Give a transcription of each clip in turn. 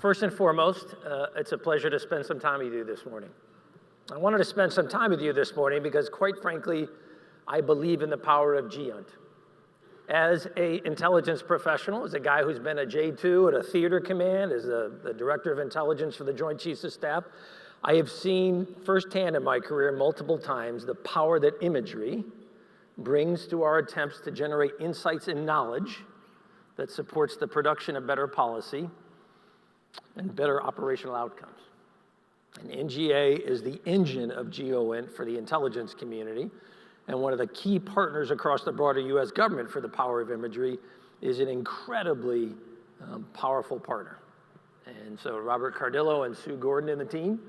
First and foremost, it's a pleasure to spend some time with you this morning. I wanted to spend some time with you this morning because, quite frankly, I believe in the power of GEOINT. As an intelligence professional, as a guy who's been a J2 at a theater command, as the Director of Intelligence for the Joint Chiefs of Staff, I have seen firsthand in my career multiple times the power that imagery brings to our attempts to generate insights and knowledge that supports the production of better policy and better operational outcomes. And NGA is the engine of GEOINT for the intelligence community, and one of the key partners across the broader US government for the power of imagery is an incredibly powerful partner. And so Robert Cardillo and Sue Gordon and the team,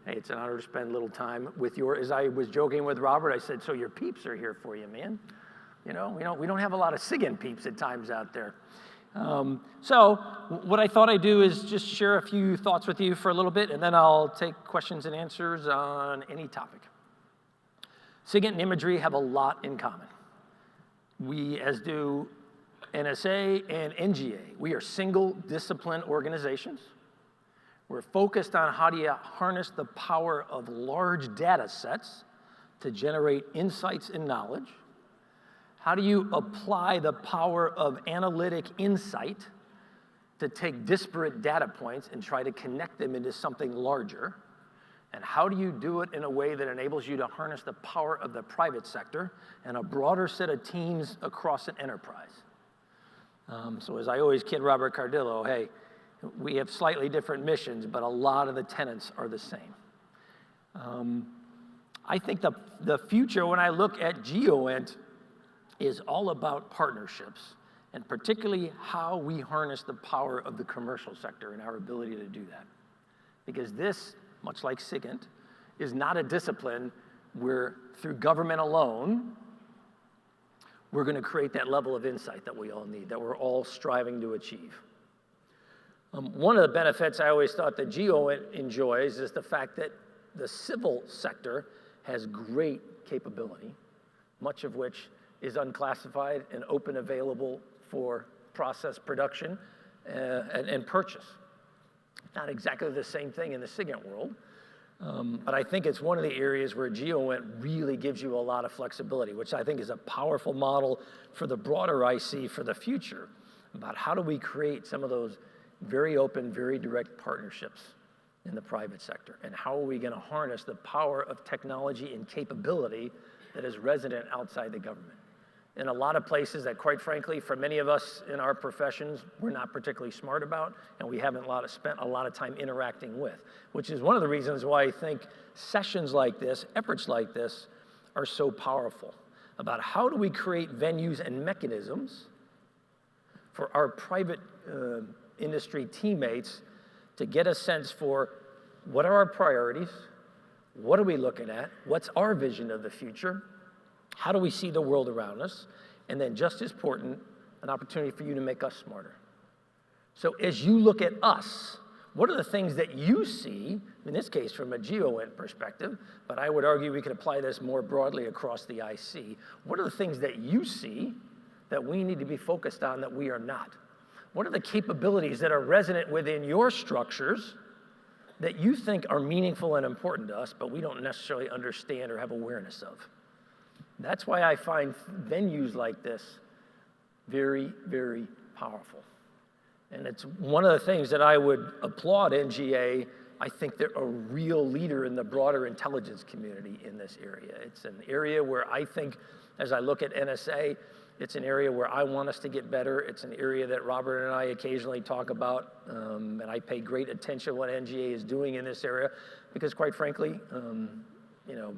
hey, it's an honor to spend a little time with as I was joking with Robert, I said, so your peeps are here for you, man. You know, we don't have a lot of SIGINT peeps at times out there. So what I thought I'd do is just share a few thoughts with you for a little bit, and then I'll take questions and answers on any topic. SIGINT and imagery have a lot in common. We, as do NSA and NGA, we are single discipline organizations. We're focused on how do you harness the power of large data sets to generate insights and knowledge. How do you apply the power of analytic insight to take disparate data points and try to connect them into something larger? And how do you do it in a way that enables you to harness the power of the private sector and a broader set of teams across an enterprise? So as I always kid Robert Cardillo, hey, we have slightly different missions, but a lot of the tenets are the same. I think the future, when I look at GEOINT, is all about partnerships, and particularly how we harness the power of the commercial sector and our ability to do that. Because this, much like SIGINT, is not a discipline where through government alone, we're going to create that level of insight that we all need, that we're all striving to achieve. One of the benefits I always thought that GEOINT enjoys is the fact that the civil sector has great capability, much of which is unclassified and open available for process production and purchase. Not exactly the same thing in the SIGINT world, but I think it's one of the areas where GEOINT really gives you a lot of flexibility, which I think is a powerful model for the broader IC for the future, about how do we create some of those very open, very direct partnerships in the private sector, and how are we going to harness the power of technology and capability that is resident outside the government. In a lot of places that, quite frankly, for many of us in our professions, we're not particularly smart about, and we haven't spent a lot of time interacting with, which is one of the reasons why I think sessions like this, efforts like this, are so powerful, about how do we create venues and mechanisms for our private industry teammates to get a sense for what are our priorities, what are we looking at, what's our vision of the future, how do we see the world around us? And then just as important, an opportunity for you to make us smarter. So as you look at us, what are the things that you see, in this case from a GEOINT perspective, but I would argue we could apply this more broadly across the IC. What are the things that you see that we need to be focused on that we are not? What are the capabilities that are resonant within your structures that you think are meaningful and important to us, but we don't necessarily understand or have awareness of? That's why I find venues like this very, very powerful. And it's one of the things that I would applaud NGA. I think they're a real leader in the broader intelligence community in this area. It's an area where I think, as I look at NSA, it's an area where I want us to get better. It's an area that Robert and I occasionally talk about, and I pay great attention to what NGA is doing in this area, because quite frankly, you know,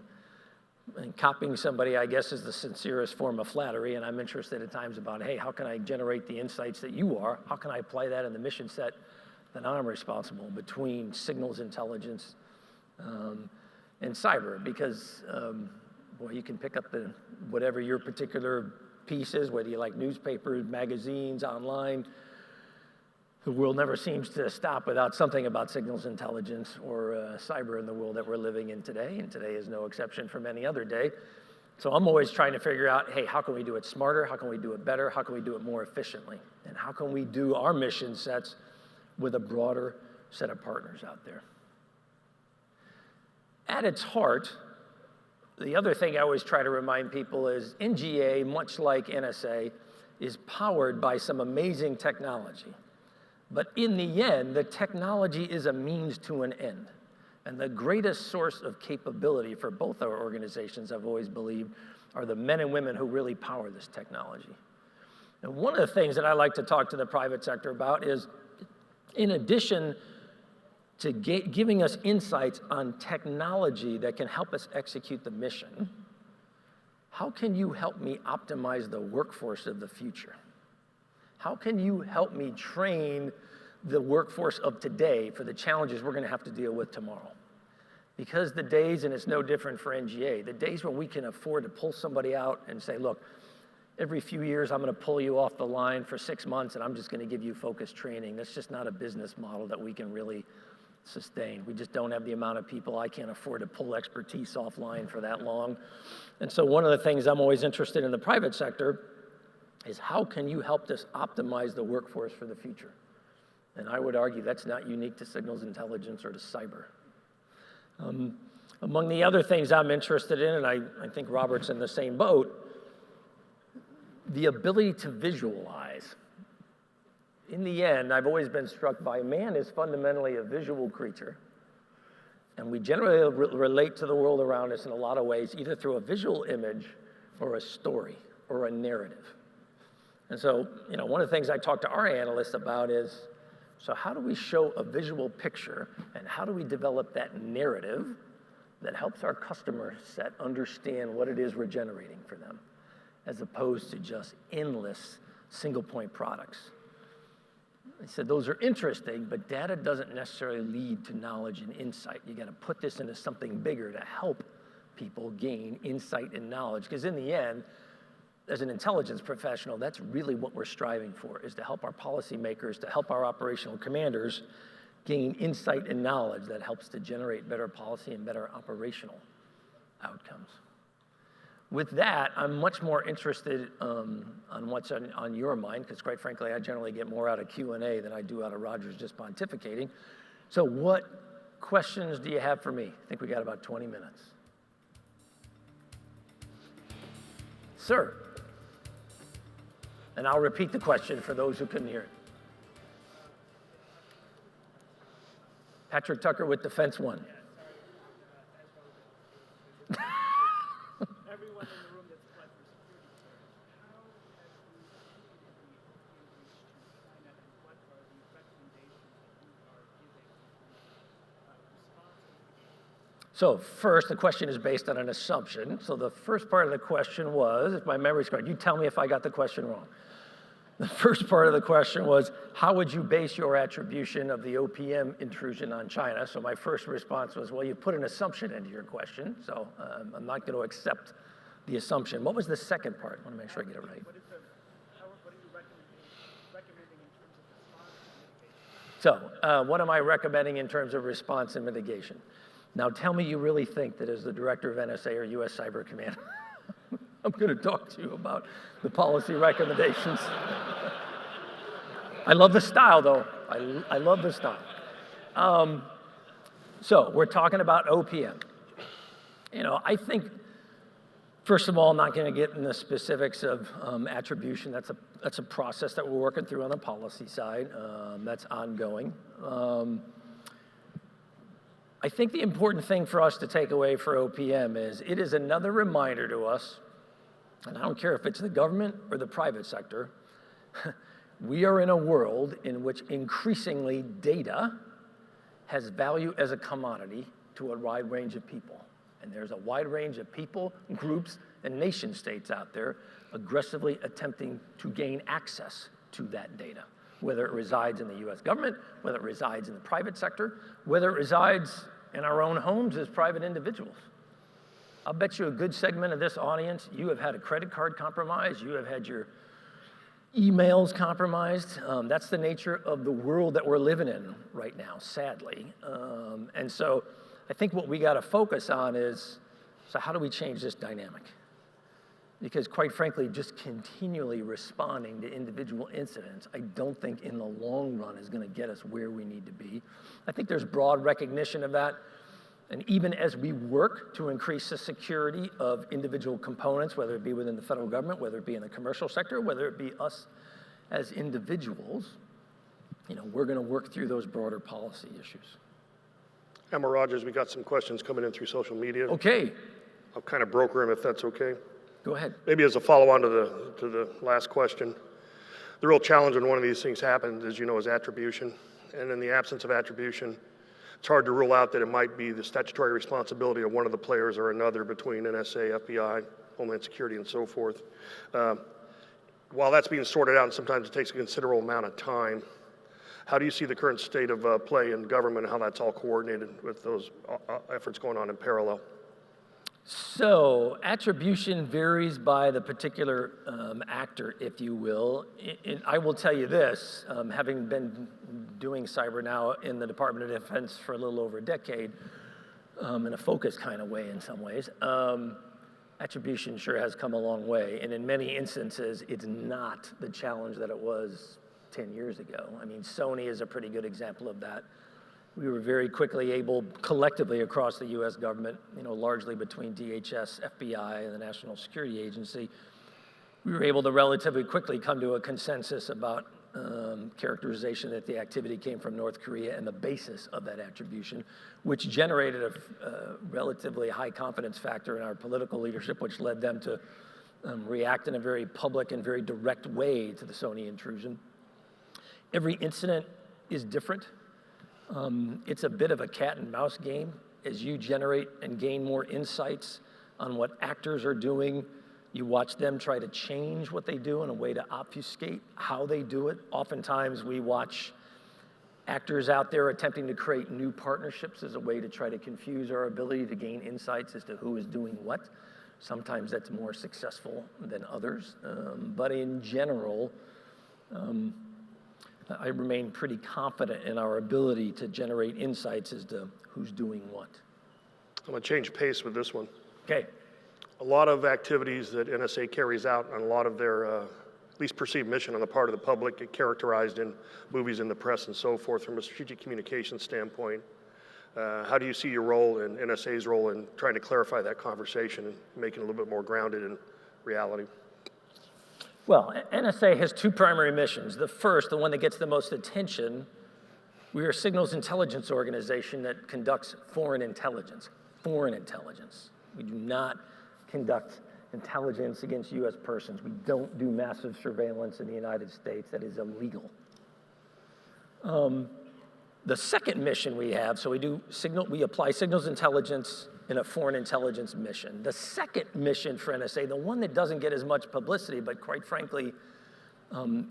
and copying somebody, I guess, is the sincerest form of flattery, and I'm interested at times about, hey, how can I generate the insights that you are? How can I apply that in the mission set that I'm responsible between signals intelligence and cyber? Because, boy, you can pick up whatever your particular piece is, whether you like newspapers, magazines, online. The world never seems to stop without something about signals intelligence or cyber in the world that we're living in today, and today is no exception from any other day. So I'm always trying to figure out, hey, how can we do it smarter? How can we do it better? How can we do it more efficiently? And how can we do our mission sets with a broader set of partners out there. At its heart, the other thing I always try to remind people is NGA, much like NSA, is powered by some amazing technology. But in the end, the technology is a means to an end. And the greatest source of capability for both our organizations, I've always believed, are the men and women who really power this technology. And one of the things that I like to talk to the private sector about is, in addition to giving us insights on technology that can help us execute the mission, how can you help me optimize the workforce of the future? How can you help me train the workforce of today for the challenges we're going to have to deal with tomorrow? Because the days, and it's no different for NGA, the days when we can afford to pull somebody out and say, look, every few years I'm going to pull you off the line for 6 months and I'm just going to give you focused training. That's just not a business model that we can really sustain. We just don't have the amount of people. I can't afford to pull expertise offline for that long. And so one of the things I'm always interested in the private sector is how can you help us optimize the workforce for the future? And I would argue that's not unique to signals intelligence or to cyber. Among the other things I'm interested in, and I think Robert's in the same boat, the ability to visualize. In the end, I've always been struck by man is fundamentally a visual creature. And we generally relate to the world around us in a lot of ways, either through a visual image or a story or a narrative. And so, one of the things I talk to our analysts about is, so how do we show a visual picture and how do we develop that narrative that helps our customer set understand what it is we're generating for them, as opposed to just endless single point products? I said, those are interesting, but data doesn't necessarily lead to knowledge and insight. You got to put this into something bigger to help people gain insight and knowledge. Because in the end, as an intelligence professional, that's really what we're striving for, is to help our policymakers, to help our operational commanders gain insight and knowledge that helps to generate better policy and better operational outcomes. With that, I'm much more interested on what's on your mind, because quite frankly, I generally get more out of Q&A than I do out of Rogers just pontificating. So what questions do you have for me? I think we got about 20 minutes. Sir. And I'll repeat the question for those who couldn't hear it. Patrick Tucker with Defense One. Everyone in the room that's applied for security clearance, how have you reached to China, and what are the recommendations that you are giving response? So first, the question is based on an assumption. So the first part of the question was, if my memory's correct, you tell me if I got the question wrong. The first part of the question was, how would you base your attribution of the OPM intrusion on China? So my first response was, well, you put an assumption into your question, so I'm not going to accept the assumption. What was the second part? I want to make sure I get it right. What are you recommending in terms of response and mitigation? So what am I recommending in terms of response and mitigation? Now tell me you really think that as the director of NSA or US Cyber Command, I'm going to talk to you about the policy recommendations. I love the style, though. I love the style. So we're talking about OPM. I think, first of all, I'm not going to get in the specifics of attribution. That's a process that we're working through on the policy side. That's ongoing. I think the important thing for us to take away for OPM is it is another reminder to us, and I don't care if it's the government or the private sector, we are in a world in which increasingly data has value as a commodity to a wide range of people. And there's a wide range of people, groups, and nation states out there aggressively attempting to gain access to that data, whether it resides in the US government, whether it resides in the private sector, whether it resides in our own homes as private individuals. I'll bet you a good segment of this audience, you have had a credit card compromised, you have had your emails compromised. That's the nature of the world that we're living in right now, sadly. And so I think what we got to focus on is, so how do we change this dynamic? Because quite frankly, just continually responding to individual incidents, I don't think in the long run is going to get us where we need to be. I think there's broad recognition of that. And even as we work to increase the security of individual components, whether it be within the federal government, whether it be in the commercial sector, whether it be us as individuals, we're going to work through those broader policy issues. Emma Rogers, we got some questions coming in through social media. Okay, I'll kind of broker them if that's okay. go ahead. Maybe as a follow-on to the last question, the real challenge when one of these things happens, as you know, is attribution. And in the absence of attribution, it's hard to rule out that it might be the statutory responsibility of one of the players or another between NSA, FBI, Homeland Security, and so forth. While that's being sorted out, and sometimes it takes a considerable amount of time, how do you see the current state of play in government and how that's all coordinated with those efforts going on in parallel? So attribution varies by the particular actor, if you will. I will tell you this, having been doing cyber now in the Department of Defense for a little over a decade, in a focused kind of way in some ways, attribution sure has come a long way. And in many instances, it's not the challenge that it was 10 years ago. I mean, Sony is a pretty good example of that. We were very quickly able, collectively across the US government, largely between DHS, FBI, and the National Security Agency, we were able to relatively quickly come to a consensus about characterization that the activity came from North Korea and the basis of that attribution, which generated a relatively high confidence factor in our political leadership, which led them to react in a very public and very direct way to the Sony intrusion. Every incident is different. It's a bit of a cat and mouse game as you generate and gain more insights on what actors are doing. You watch them try to change what they do in a way to obfuscate how they do it. Oftentimes we watch actors out there attempting to create new partnerships as a way to try to confuse our ability to gain insights as to who is doing what. Sometimes that's more successful than others. But in general, I remain pretty confident in our ability to generate insights as to who's doing what. I'm going to change pace with this one. Okay. A lot of activities that NSA carries out and a lot of their at least perceived mission on the part of the public get characterized in movies, in the press, and so forth. From a strategic communications standpoint, how do you see your role and NSA's role in trying to clarify that conversation and making it a little bit more grounded in reality? Well, NSA has two primary missions. The first, the one that gets the most attention, we are a signals intelligence organization that conducts foreign intelligence. Foreign intelligence. We do not conduct intelligence against US persons. We don't do massive surveillance in the United States. That is illegal. The second mission we have, so we apply signals intelligence in a foreign intelligence mission. The second mission for NSA, the one that doesn't get as much publicity, but quite frankly,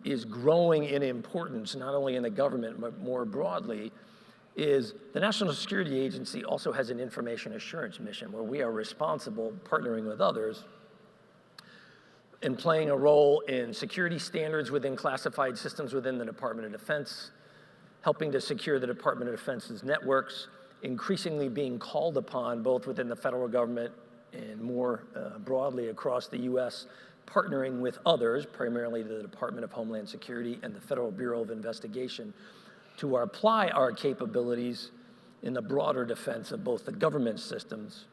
is growing in importance, not only in the government, but more broadly, is the National Security Agency also has an information assurance mission where we are responsible, partnering with others, in playing a role in security standards within classified systems within the Department of Defense, helping to secure the Department of Defense's networks, increasingly being called upon both within the federal government and more broadly across the US, partnering with others, primarily the Department of Homeland Security and the Federal Bureau of Investigation, to apply our capabilities in the broader defense of both the government systems,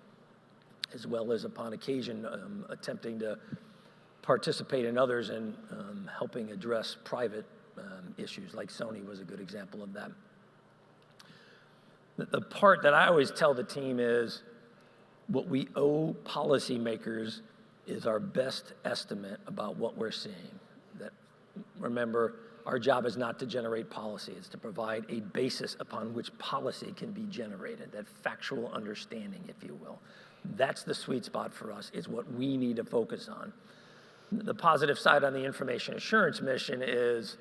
as well as upon occasion attempting to participate in others in helping address private issues, like Sony was a good example of that. The part that I always tell the team is what we owe policymakers is our best estimate about what we're seeing. That, remember, our job is not to generate policy, it's to provide a basis upon which policy can be generated, that factual understanding, if you will. That's the sweet spot for us, is what we need to focus on. The positive side on the information assurance mission is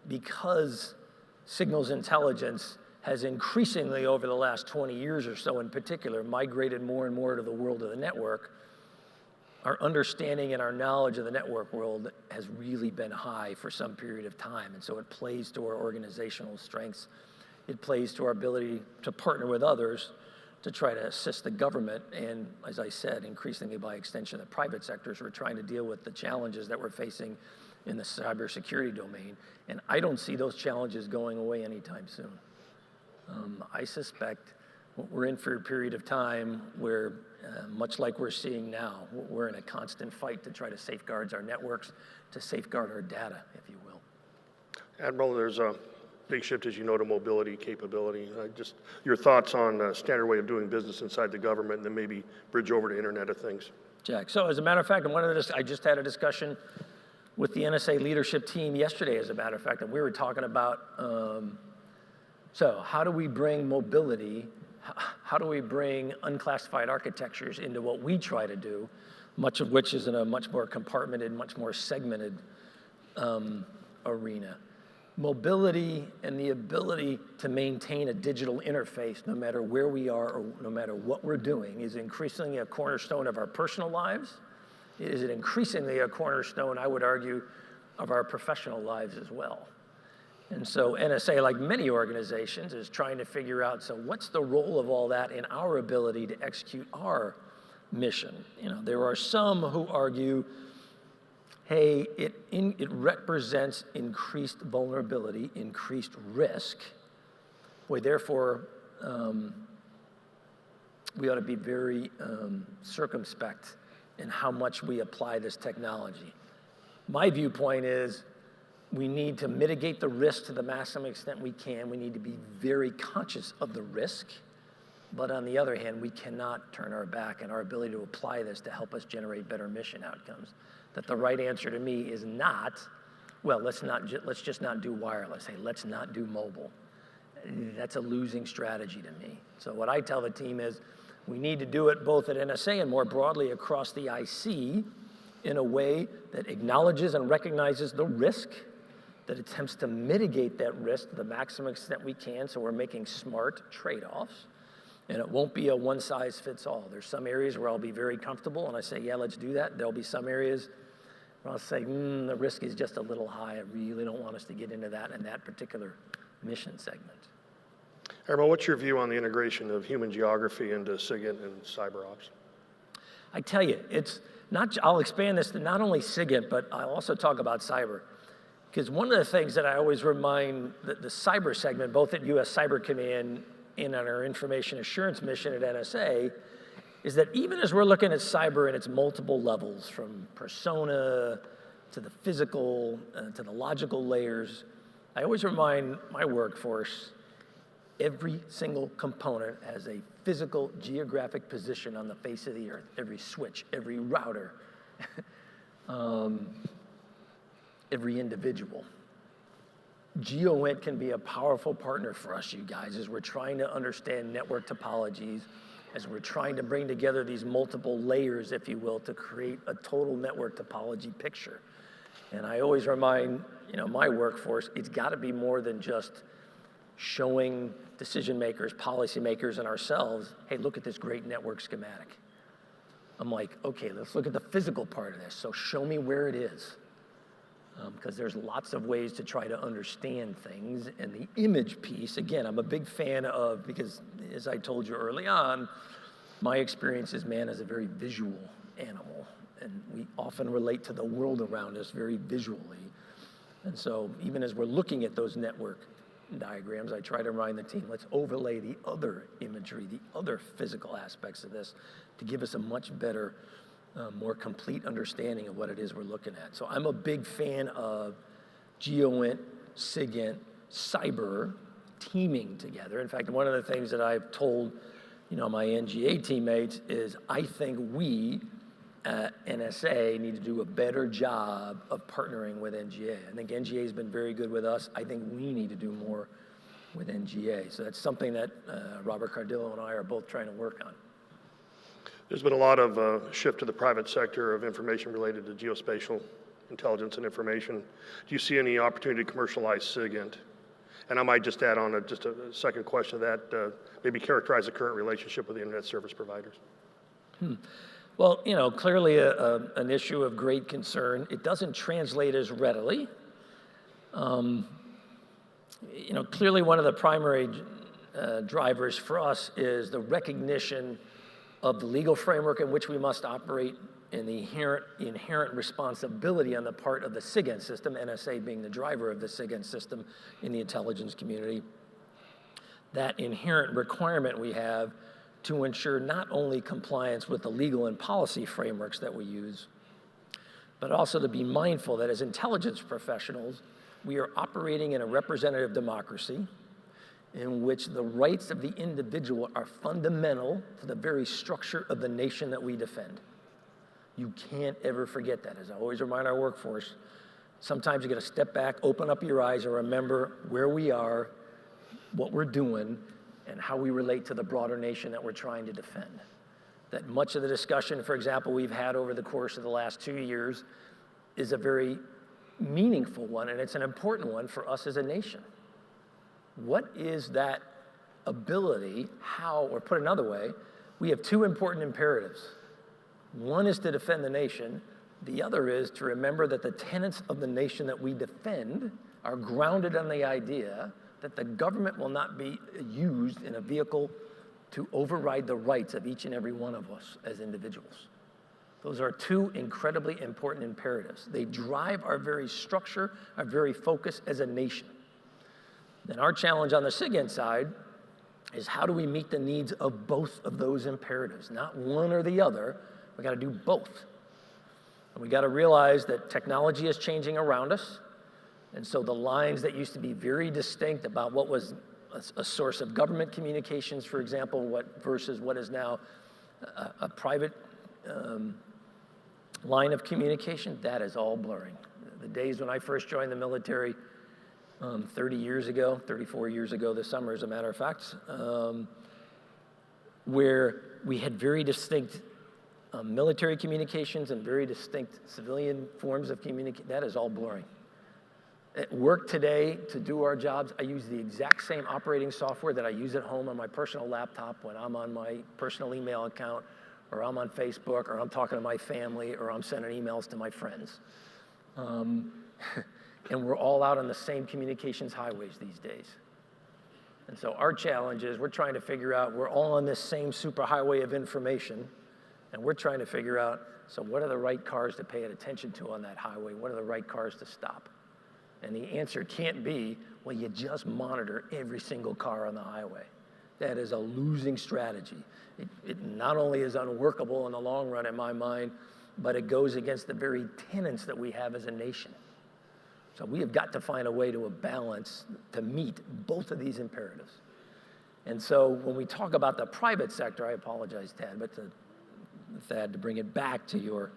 because signals intelligence has increasingly over the last 20 years or so in particular migrated more and more to the world of the network, our understanding and our knowledge of the network world has really been high for some period of time. And so it plays to our organizational strengths. It plays to our ability to partner with others to try to assist the government and, as I said, increasingly by extension, the private sectors who are trying to deal with the challenges that we're facing in the cybersecurity domain. And I don't see those challenges going away anytime soon. I suspect we're in for a period of time where, much like we're seeing now, we're in a constant fight to try to safeguard our networks, to safeguard our data, if you will. Admiral, there's a big shift, as you know, to mobility capability. Just your thoughts on a standard way of doing business inside the government, and then maybe bridge over to Internet of Things. Jack, so as a matter of fact, I just had a discussion with the NSA leadership team yesterday, as a matter of fact, and we were talking about, so how do we bring mobility, how do we bring unclassified architectures into what we try to do, much of which is in a much more compartmented, much more segmented arena. Mobility and the ability to maintain a digital interface, no matter where we are or no matter what we're doing, is increasingly a cornerstone of our personal lives. It is increasingly a cornerstone, I would argue, of our professional lives as well. And so NSA, like many organizations, is trying to figure out, so what's the role of all that in our ability to execute our mission? You know, there are some who argue, hey, it represents increased vulnerability, increased risk. Boy, therefore, we ought to be very circumspect in how much we apply this technology. My viewpoint is we need to mitigate the risk to the maximum extent we can. We need to be very conscious of the risk. But on the other hand, we cannot turn our back on our ability to apply this to help us generate better mission outcomes. That the right answer to me is not, well, let's just not do wireless. Hey, let's not do mobile. That's a losing strategy to me. So what I tell the team is we need to do it both at NSA and more broadly across the IC in a way that acknowledges and recognizes the risk, that attempts to mitigate that risk to the maximum extent we can, so we're making smart trade-offs. And it won't be a one-size-fits-all. There's some areas where I'll be very comfortable and I say, yeah, let's do that. There'll be some areas where I'll say, the risk is just a little high. I really don't want us to get into that in that particular mission segment. Admiral, what's your view on the integration of human geography into SIGINT and cyber ops? I tell you, it's not, I'll expand this to not only SIGINT, but I'll also talk about cyber. Because one of the things that I always remind the cyber segment, both at US Cyber Command and on our information assurance mission at NSA, is that even as we're looking at cyber in its multiple levels, from persona to the physical to the logical layers, I always remind my workforce, every single component has a physical geographic position on the face of the earth. Every switch, every router, every individual. GEOINT can be a powerful partner for us, you guys, as we're trying to understand network topologies, as we're trying to bring together these multiple layers, if you will, to create a total network topology picture. And I always remind, my workforce, it's got to be more than just showing decision makers, policy makers, and ourselves, hey, look at this great network schematic. I'm like, okay, let's look at the physical part of this. So show me where it is. Because there's lots of ways to try to understand things. And the image piece, again, I'm a big fan of, because as I told you early on, my experience is man is a very visual animal. And we often relate to the world around us very visually. And so even as we're looking at those network diagrams, I try to remind the team, let's overlay the other imagery, the other physical aspects of this to give us a much better, more complete understanding of what it is we're looking at. So I'm a big fan of GEOINT, SIGINT, cyber teaming together. In fact, one of the things that I've told my NGA teammates is I think we at NSA need to do a better job of partnering with NGA. I think NGA has been very good with us. I think we need to do more with NGA. So that's something that Robert Cardillo and I are both trying to work on. There's been a lot of shift to the private sector of information related to geospatial intelligence and information. Do you see any opportunity to commercialize SIGINT? And I might just add on just a second question to that, maybe characterize the current relationship with the internet service providers. Well, clearly an issue of great concern. It doesn't translate as readily. Clearly one of the primary drivers for us is the recognition of the legal framework in which we must operate and the inherent responsibility on the part of the SIGINT system, NSA being the driver of the SIGINT system in the intelligence community, that inherent requirement we have to ensure not only compliance with the legal and policy frameworks that we use, but also to be mindful that as intelligence professionals, we are operating in a representative democracy in which the rights of the individual are fundamental to the very structure of the nation that we defend. You can't ever forget that. As I always remind our workforce, sometimes you gotta step back, open up your eyes, and remember where we are, what we're doing, and how we relate to the broader nation that we're trying to defend. That much of the discussion, for example, we've had over the course of the last 2 years is a very meaningful one, and it's an important one for us as a nation. What is that ability, how, or put another way, we have two important imperatives. One is to defend the nation. The other is to remember that the tenets of the nation that we defend are grounded on the idea that the government will not be used in a vehicle to override the rights of each and every one of us as individuals. Those are two incredibly important imperatives. They drive our very structure, our very focus as a nation. And our challenge on the SIGINT side is how do we meet the needs of both of those imperatives? Not one or the other, we gotta do both. And we gotta realize that technology is changing around us, and so the lines that used to be very distinct about what was a source of government communications, for example, versus what is now a private line of communication, that is all blurring. The days when I first joined the military 30 years ago, 34 years ago this summer, as a matter of fact, where we had very distinct military communications and very distinct civilian forms of communication, that is all blurring. At work today, to do our jobs, I use the exact same operating software that I use at home on my personal laptop when I'm on my personal email account, or I'm on Facebook, or I'm talking to my family, or I'm sending emails to my friends. And we're all out on the same communications highways these days. And so our challenge is we're trying to figure out, we're all on this same superhighway of information, and we're trying to figure out, so what are the right cars to pay attention to on that highway? What are the right cars to stop? And the answer can't be, well, you just monitor every single car on the highway. That is a losing strategy. It not only is unworkable in the long run in my mind, but it goes against the very tenets that we have as a nation. So we have got to find a way to a balance to meet both of these imperatives. And so when we talk about the private sector, I apologize, Tad, but to bring it back to your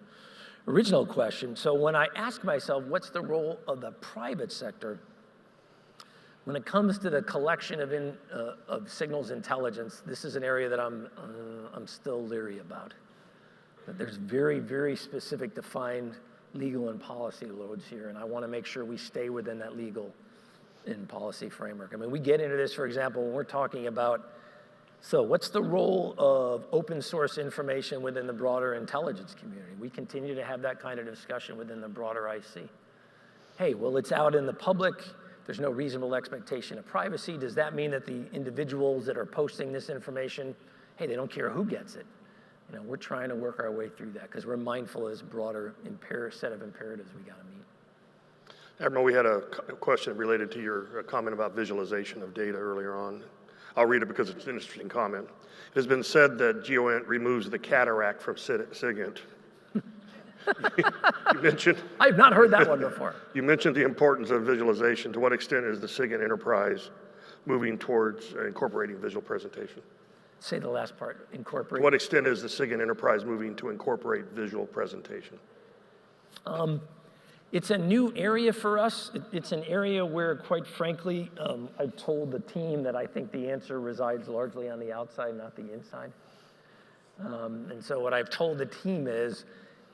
original question. So when I ask myself, what's the role of the private sector? When it comes to the collection of signals intelligence, this is an area that I'm still leery about. That there's very, very specific defined legal and policy loads here, and I want to make sure we stay within that legal and policy framework. I mean, we get into this, for example, when we're talking about, so what's the role of open source information within the broader intelligence community? We continue to have that kind of discussion within the broader IC. Hey, well, it's out in the public. There's no reasonable expectation of privacy. Does that mean that the individuals that are posting this information, hey, they don't care who gets it? You know, we're trying to work our way through that because we're mindful of this broader set of imperatives we got to meet. Admiral, we had a question related to your comment about visualization of data earlier on. I'll read it because it's an interesting comment. It has been said that GEOINT removes the cataract from SIGINT. You mentioned... I've not heard that one before. You mentioned the importance of visualization. To what extent is the SIGINT enterprise moving towards incorporating visual presentation? Say the last part, incorporate. To what extent is the SIGINT enterprise moving to incorporate visual presentation? It's a new area for us. It's an area where, quite frankly, I've told the team that I think the answer resides largely on the outside, not the inside. And so what I've told the team is,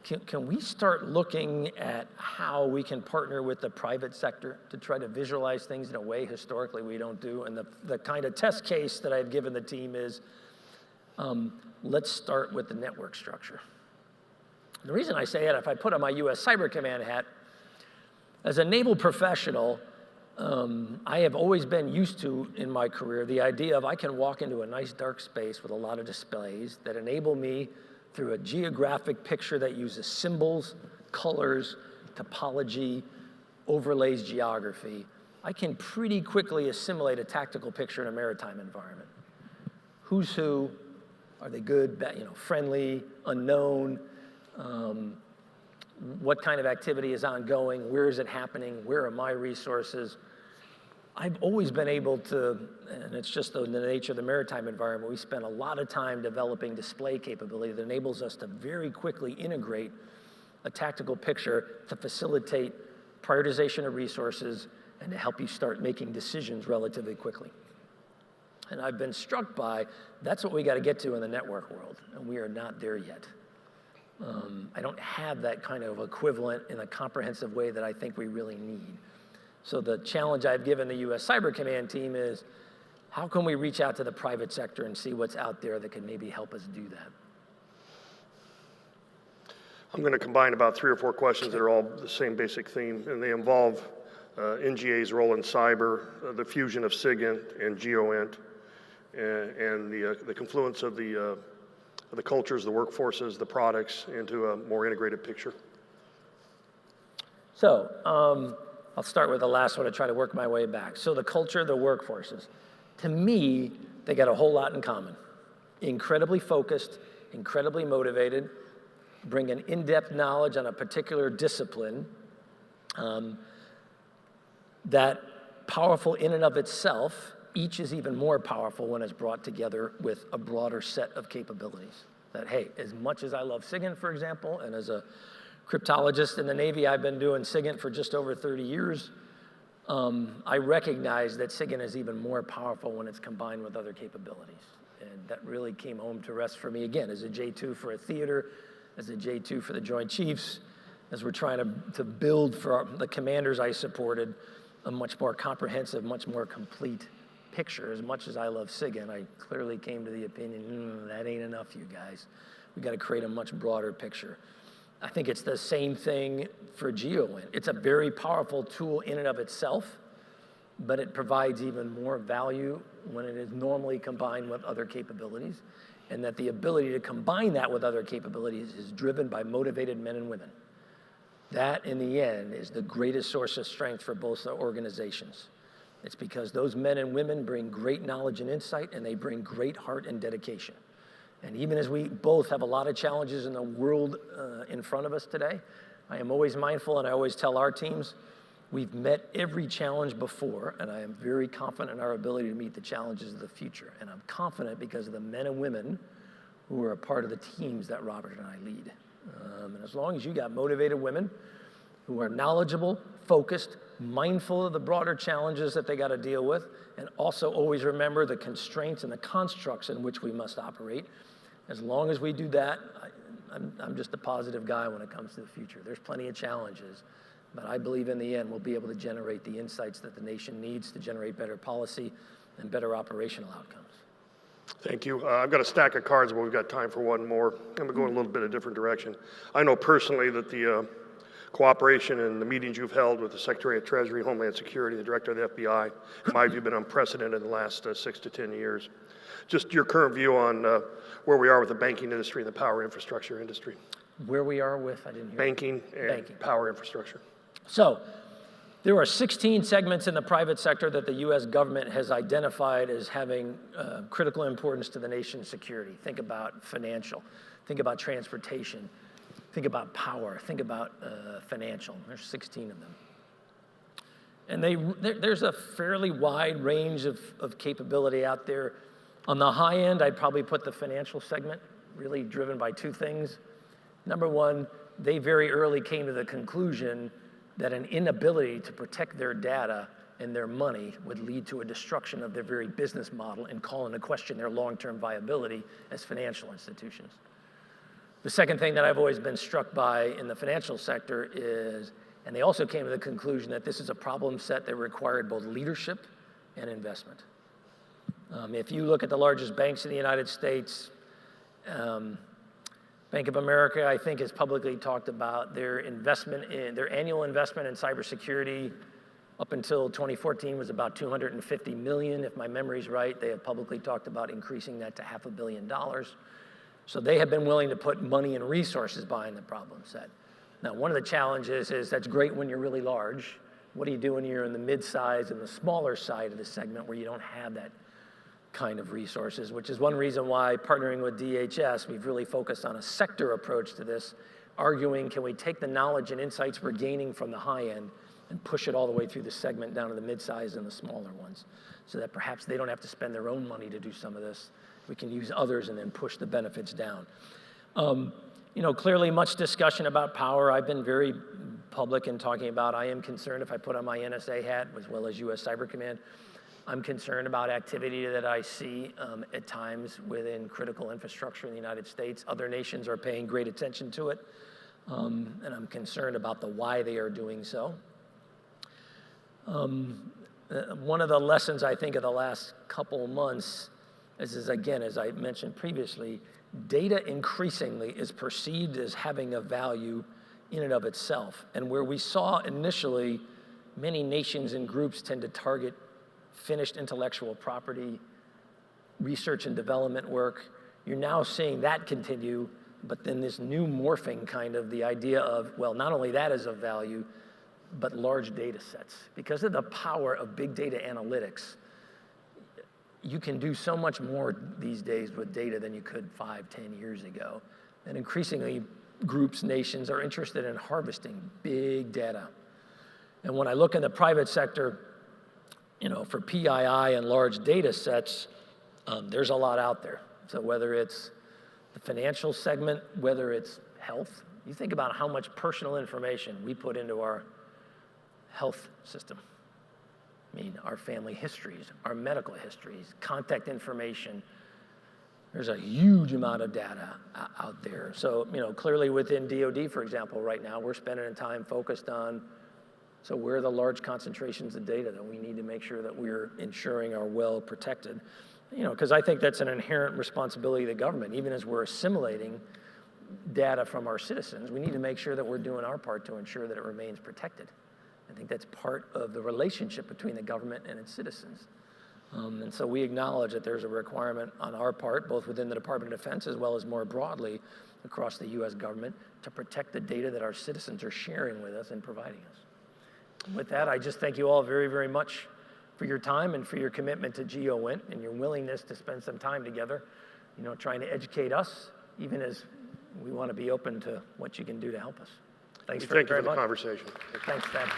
can we start looking at how we can partner with the private sector to try to visualize things in a way historically we don't do? And the kind of test case that I've given the team is, let's start with the network structure. The reason I say that, if I put on my US Cyber Command hat, as a naval professional, I have always been used to, in my career, the idea of I can walk into a nice dark space with a lot of displays that enable me, through a geographic picture that uses symbols, colors, topology, overlays geography, I can pretty quickly assimilate a tactical picture in a maritime environment. Who's who? Are they good, bad, friendly, unknown? What kind of activity is ongoing? Where is it happening? Where are my resources? I've always been able to, and it's just the nature of the maritime environment, we spend a lot of time developing display capability that enables us to very quickly integrate a tactical picture to facilitate prioritization of resources and to help you start making decisions relatively quickly. And I've been struck by, that's what we got to get to in the network world, and we are not there yet. I don't have that kind of equivalent in a comprehensive way that I think we really need. So the challenge I've given the US Cyber Command team is, how can we reach out to the private sector and see what's out there that can maybe help us do that? I'm going to combine about 3 or 4 questions that are all the same basic theme, and they involve NGA's role in cyber, the fusion of SIGINT and GEOINT, and the confluence of the cultures, the workforces, the products into a more integrated picture. So I'll start with the last one to try to work my way back. So the culture, the workforces. To me, they got a whole lot in common. Incredibly focused, incredibly motivated, bring an in-depth knowledge on a particular discipline that powerful in and of itself. Each is even more powerful when it's brought together with a broader set of capabilities. That, hey, as much as I love SIGINT, for example, and as a cryptologist in the Navy, I've been doing SIGINT for just over 30 years, I recognize that SIGINT is even more powerful when it's combined with other capabilities. And that really came home to rest for me, again, as a J2 for a theater, as a J2 for the Joint Chiefs, as we're trying to build for the commanders I supported a much more comprehensive, much more complete picture. As much as I love SIGINT, I clearly came to the opinion, that ain't enough, you guys. We got to create a much broader picture. I think it's the same thing for GEOINT. It's a very powerful tool in and of itself, but it provides even more value when it is normally combined with other capabilities, and that the ability to combine that with other capabilities is driven by motivated men and women. That, in the end, is the greatest source of strength for both organizations. It's because those men and women bring great knowledge and insight, and they bring great heart and dedication. And even as we both have a lot of challenges in the world in front of us today, I am always mindful, and I always tell our teams, we've met every challenge before, and I am very confident in our ability to meet the challenges of the future. And I'm confident because of the men and women who are a part of the teams that Robert and I lead. And as long as you got motivated women who are knowledgeable, focused, mindful of the broader challenges that they got to deal with, and also always remember the constraints and the constructs in which we must operate, as long as we do that, I'm just a positive guy when it comes to the future. There's plenty of challenges, but I believe in the end we'll be able to generate the insights that the nation needs to generate better policy and better operational outcomes. Thank you. I've got a stack of cards, but we've got time for one more. I'm going to go in a little bit of a different direction. I know personally that the cooperation and the meetings you've held with the Secretary of Treasury, Homeland Security, the Director of the FBI, in my view, have been unprecedented in the last 6 to 10 years. Just your current view on where we are with the banking industry and the power infrastructure industry. Where we are with, I didn't hear. Banking and power infrastructure. So, there are 16 segments in the private sector that the U.S. government has identified as having critical importance to the nation's security. Think about financial, think about transportation, think about power, think about financial. There's 16 of them. And there's a fairly wide range of capability out there. On the high end, I'd probably put the financial segment, really driven by 2 things. Number one, they very early came to the conclusion that an inability to protect their data and their money would lead to a destruction of their very business model and call into question their long-term viability as financial institutions. The second thing that I've always been struck by in the financial sector is, and they also came to the conclusion that this is a problem set that required both leadership and investment. If you look at the largest banks in the United States, Bank of America, I think, has publicly talked about their investment in their annual investment in cybersecurity Up until 2014 was about 250 million, if my memory's right. They have publicly talked about increasing that to $500 million. So they have been willing to put money and resources behind the problem set. Now, one of the challenges is that's great when you're really large. What do you do when you're in the mid-size and the smaller side of the segment where you don't have that kind of resources, which is one reason why partnering with DHS, we've really focused on a sector approach to this, arguing can we take the knowledge and insights we're gaining from the high end and push it all the way through the segment down to the mid-size and the smaller ones, so that perhaps they don't have to spend their own money to do some of this. We can use others and then push the benefits down. You know, clearly much discussion about power. I've been very public in talking about I am concerned if I put on my NSA hat as well as US Cyber Command. I'm concerned about activity that I see at times within critical infrastructure in the United States. Other nations are paying great attention to it, and I'm concerned about the why they are doing so. One of the lessons I think of the last couple months is again, as I mentioned previously, data increasingly is perceived as having a value in and of itself. And where we saw initially many nations and groups tend to target finished intellectual property, research and development work, you're now seeing that continue, but then this new morphing kind of the idea of, well, not only that is of value, but large data sets. Because of the power of big data analytics, you can do so much more these days with data than you could 5, 10 years ago. And increasingly, groups, nations are interested in harvesting big data. And when I look in the private sector, you know, for PII and large data sets, there's a lot out there. So whether it's the financial segment, whether it's health, you think about how much personal information we put into our health system. I mean, our family histories, our medical histories, contact information. There's a huge amount of data out there. So, you know, clearly within DoD, for example, right now, we're spending time focused on, so where are the large concentrations of data that we need to make sure that we're ensuring are well protected? You know, because I think that's an inherent responsibility of the government. Even as we're assimilating data from our citizens, we need to make sure that we're doing our part to ensure that it remains protected. I think that's part of the relationship between the government and its citizens. And so we acknowledge that there's a requirement on our part, both within the Department of Defense as well as more broadly across the US government, to protect the data that our citizens are sharing with us and providing us. With that, I just thank you all very, very much for your time and for your commitment to GEOINT and your willingness to spend some time together, you know, trying to educate us, even as we want to be open to what you can do to help us. Thanks very much. Thank you for the conversation. Thanks, Dan.